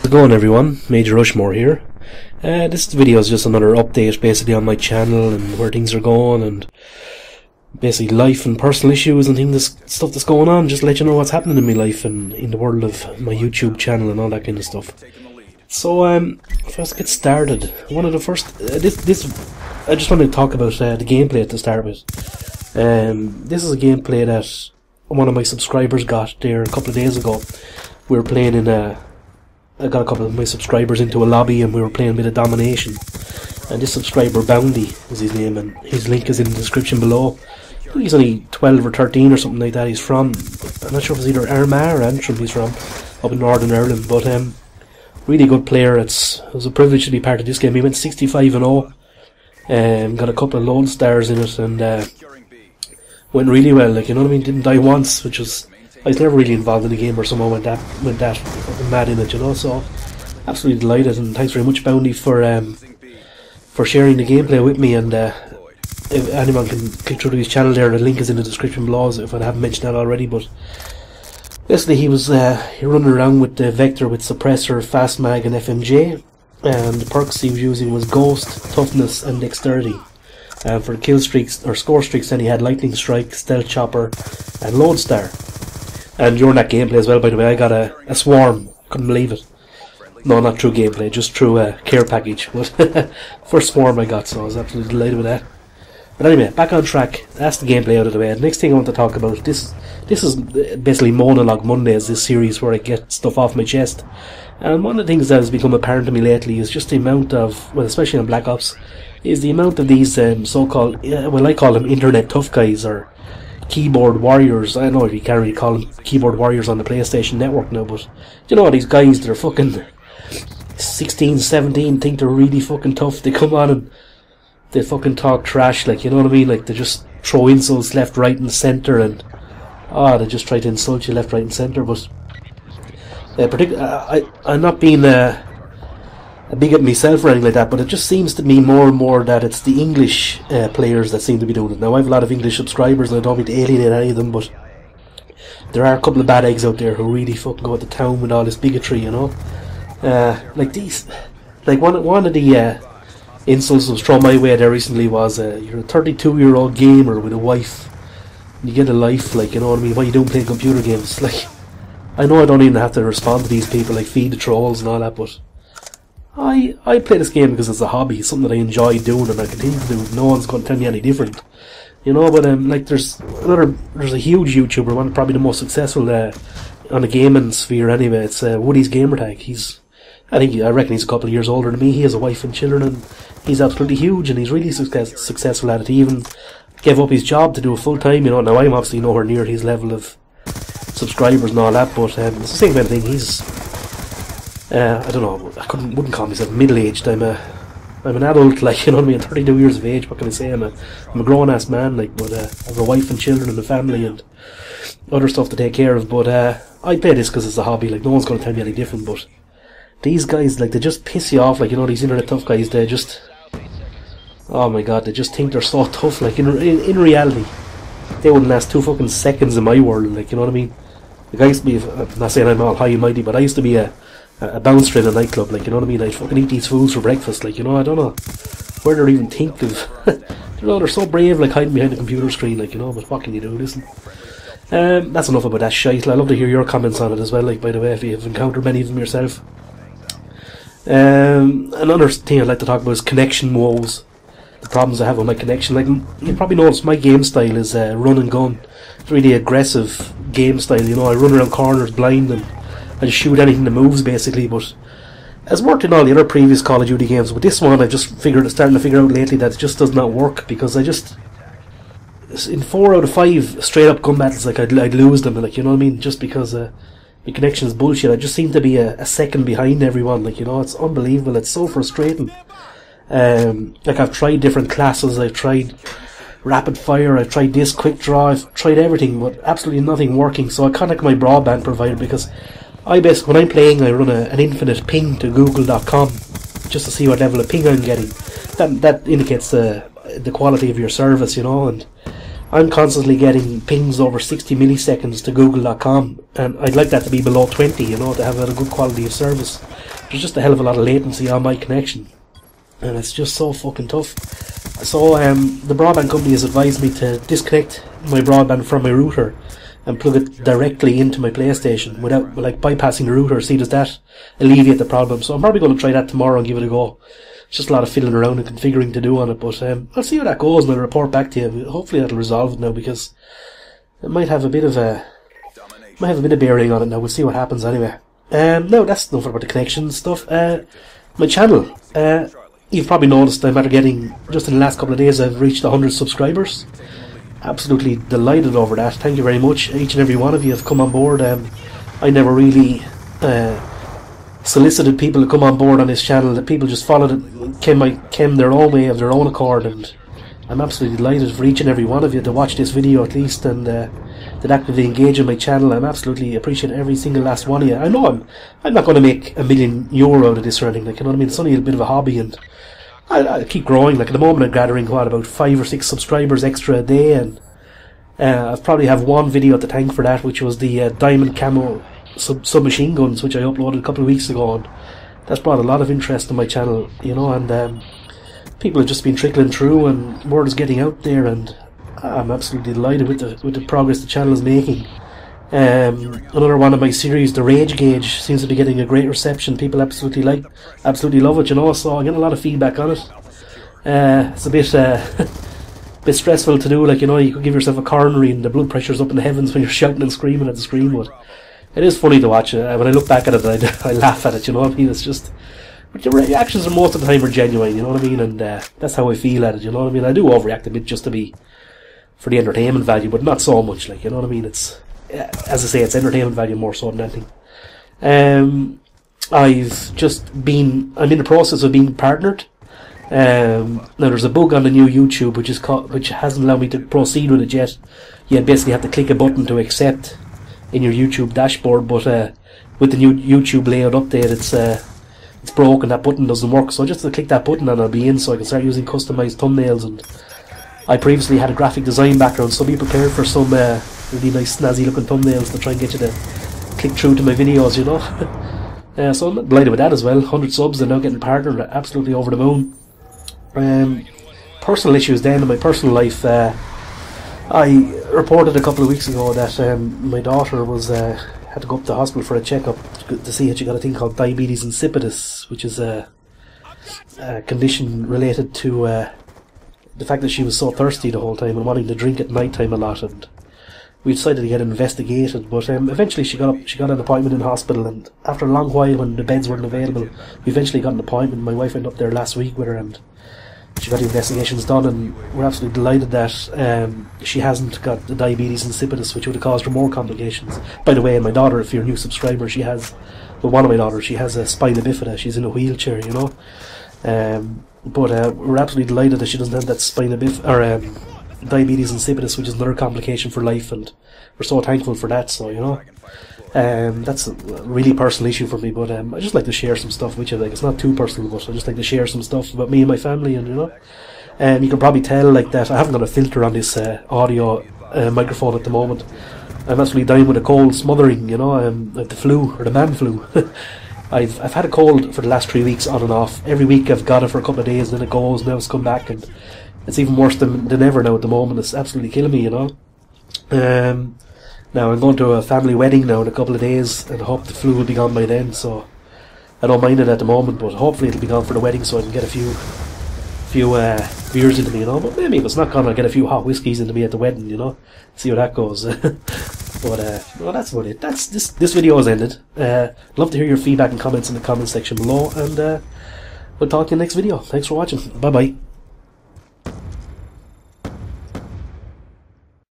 How's it going, everyone? MajorRushMore here. This video is just another update basically on my channel and where things are going, and basically life and personal issues and things, stuff that's going on, just to let you know what's happening in my life and in the world of my YouTube channel and all that kind of stuff. So first get started. One of the first I just want to talk about the gameplay to start with. This is a gameplay that one of my subscribers got there a couple of days ago. We were playing in I got a couple of my subscribers into a lobby and we were playing a bit of domination. And this subscriber, Boundyy, is his name, and his link is in the description below. I think he's only 12 or 13 or something like that. He's from, I'm not sure if it's either Armagh or Antrim he's from, up in Northern Ireland. But really good player. It was a privilege to be part of this game. He went 65-0, got a couple of lone stars in it, and went really well. Like, you know what I mean? Didn't die once, which was, I was never really involved in a game where someone went that fucking mad in it, you know. So absolutely delighted, and thanks very much, Boundyy, for sharing the gameplay with me. And if anyone can click through to his channel there, the link is in the description below if I haven't mentioned that already. But basically he was running around with the Vector with Suppressor, Fast Mag and FMJ, and the perks he was using was Ghost, Toughness and Dexterity. And for the kill streaks or score streaks then he had Lightning Strike, Stealth Chopper and Lodestar. And during that gameplay as well, by the way, I got a Swarm. Couldn't believe it. No, not through gameplay, just through a care package. But first Swarm I got, so I was absolutely delighted with that. But anyway, back on track. That's the gameplay out of the way. The next thing I want to talk about, this is basically Moanologue Mondays, this series where I get stuff off my chest. And one of the things that has become apparent to me lately is just the amount of, well, especially on Black Ops, is the amount of these so-called, well, I call them internet tough guys, or keyboard warriors. I know you can't really call them keyboard warriors on the PlayStation Network now, but you know, these guys, they're fucking 16, 17, think they're really fucking tough. They come on and they fucking talk trash, like, you know what I mean? Like, they just throw insults left, right and centre, and they just try to insult you left, right and centre. But I'm not being a big at myself or anything like that, but it just seems to me more and more that it's the English players that seem to be doing it. Now, I have a lot of English subscribers and I don't mean to alienate any of them, but there are a couple of bad eggs out there who really fucking go to town with all this bigotry, you know. Like these, like one of the insults that was thrown my way there recently was, you're a 32-year-old gamer with a wife, and you get a life, like, you know what I mean, what are you doing playing computer games? Like, I know I don't even have to respond to these people, like feed the trolls and all that, but I play this game because it's a hobby, it's something that I enjoy doing and I continue to do. No one's going to tell me any different, you know. But like there's a huge YouTuber, one probably the most successful on the gaming sphere anyway. It's Woody's Gamertag. I reckon he's a couple of years older than me. He has a wife and children, and he's absolutely huge, and he's really successful at it. He even gave up his job to do it full time, you know. Now I'm obviously nowhere near his level of subscribers and all that, but it's the same kind of thing. He's I don't know, I wouldn't call myself middle-aged. I'm an adult, like, you know what I mean, 32 years of age. What can I say? I'm a grown-ass man, like, but I have a wife and children and a family and other stuff to take care of. But I play this because it's a hobby. Like, no one's going to tell me any different. But these guys, like, they just piss you off. Like, you know, these internet tough guys, they just, oh my god, they just think they're so tough. Like, in reality, they wouldn't last 2 fucking seconds in my world. Like, you know what I mean? Like, I used to be, I'm not saying I'm all high and mighty, but I used to be a bouncer in a nightclub, like, you know what I mean? I'd fucking eat these fools for breakfast, like, you know. I don't know where they're even think of you know, they're so brave, like, hiding behind a computer screen, like, you know. But what can you do? Listen, that's enough about that shite. I'd love to hear your comments on it as well, like, by the way, if you've encountered many of them yourself. Another thing I'd like to talk about is connection woes, the problems I have with my connection. Like, you probably noticed my game style is run and gun. It's really aggressive game style, you know. I run around corners blind and I just shoot anything that moves, basically. But it's worked in all the other previous Call of Duty games. With this one, I just starting to figure out lately that it just does not work, because in 4 out of 5 straight up gun battles, like, I'd lose them, like, you know what I mean? Just because the connection is bullshit. I just seem to be a second behind everyone, like, you know. It's unbelievable. It's so frustrating. Like, I've tried different classes. I've tried rapid fire, I've tried this, quick draw, I've tried everything, but absolutely nothing working. So I contact my broadband provider, because when I'm playing, I run an infinite ping to google.com just to see what level of ping I'm getting. That indicates the quality of your service, you know. And I'm constantly getting pings over 60 milliseconds to google.com, and I'd like that to be below 20, you know, to have a good quality of service. There's just a hell of a lot of latency on my connection, and it's just so fucking tough. So the broadband company has advised me to disconnect my broadband from my router and plug it directly into my PlayStation without, like, bypassing the router. See, does that alleviate the problem? So I'm probably going to try that tomorrow and give it a go. It's just a lot of fiddling around and configuring to do on it, but I'll see how that goes and I'll report back to you. Hopefully that'll resolve it now, because it might have a bit of bearing on it now. We'll see what happens anyway. No, that's enough about the connection stuff. My channel, you've probably noticed I'm after getting, just in the last couple of days, I've reached 100 subscribers. Absolutely delighted over that. Thank you very much. Each and every one of you have come on board. I never really solicited people to come on board on this channel. That people just followed it, came their own way of their own accord, and I'm absolutely delighted for each and every one of you to watch this video at least, and that actively engage in my channel. I'm absolutely appreciate every single last one of you. I know I'm not going to make €1 million out of this or anything, like, you know what I mean? It's only a bit of a hobby, and I keep growing. Like, at the moment I'm gathering about 5 or 6 subscribers extra a day, and I probably have one video to thank for that, which was the diamond camo submachine guns, which I uploaded a couple of weeks ago, and that's brought a lot of interest to my channel, you know, and people have just been trickling through, and word is getting out there, and I'm absolutely delighted with the progress the channel is making. Another one of my series, the Rage Gauge, seems to be getting a great reception. People absolutely love it, you know, so I get a lot of feedback on it. It's a bit stressful to do, like, you know, you could give yourself a coronary and the blood pressure's up in the heavens when you're shouting and screaming at the screen, but it is funny to watch. When I look back at it, I laugh at it, you know what I mean? It's just, but the reactions are most of the time are genuine, you know what I mean? And that's how I feel at it, you know what I mean? I do overreact a bit just to be, for the entertainment value, but not so much, like, you know what I mean? It's, as I say, it's entertainment value more so than anything. I'm in the process of being partnered. Now there's a bug on the new YouTube which hasn't allowed me to proceed with it yet. You basically have to click a button to accept in your YouTube dashboard, but with the new YouTube layout update, it's broken. That button doesn't work, so just to click that button and I'll be in, so I can start using customized thumbnails. And I previously had a graphic design background, so be prepared for some really nice snazzy looking thumbnails to try and get you to click through to my videos, you know. So I'm delighted with that as well. 100 subs and now getting partnered, absolutely over the moon. Personal issues then in my personal life. I reported a couple of weeks ago that my daughter was had to go up to the hospital for a checkup to see if she got a thing called diabetes insipidus, which is a condition related to the fact that she was so thirsty the whole time and wanting to drink at night time a lot, and we decided to get investigated. But eventually she got an appointment in hospital, and after a long while when the beds weren't available, we eventually got an appointment. My wife went up there last week with her, and she got the investigations done, and we're absolutely delighted that she hasn't got the diabetes insipidus, which would have caused her more complications. By the way, my daughter, if you're a new subscriber, she has, well, one of my daughters, she has a spina bifida. She's in a wheelchair, you know. But we're absolutely delighted that she doesn't have that spina bifida, or diabetes insipidus, which is another complication for life, and we're so thankful for that. So, you know, that's a really personal issue for me, but I just like to share some stuff with you. Like, it's not too personal, but I just like to share some stuff about me and my family, and, you know, you can probably tell, like, that I haven't got a filter on this audio microphone at the moment. I'm absolutely dying with a cold, smothering, you know, like the flu, or the man flu. I've had a cold for the last 3 weeks on and off. Every week I've got it for a couple of days, and then it goes, now it's come back, and it's even worse than ever now at the moment. It's absolutely killing me, you know. Now I'm going to a family wedding now in a couple of days, and I hope the flu will be gone by then, so I don't mind it at the moment, but hopefully it'll be gone for the wedding so I can get a few beers into me, you know. But maybe if it's not gone, I'll get a few hot whiskies into me at the wedding, you know. See how that goes. But well, that's about it. This video has ended. Love to hear your feedback and comments in the comment section below, and we'll talk to you in the next video. Thanks for watching. Bye bye.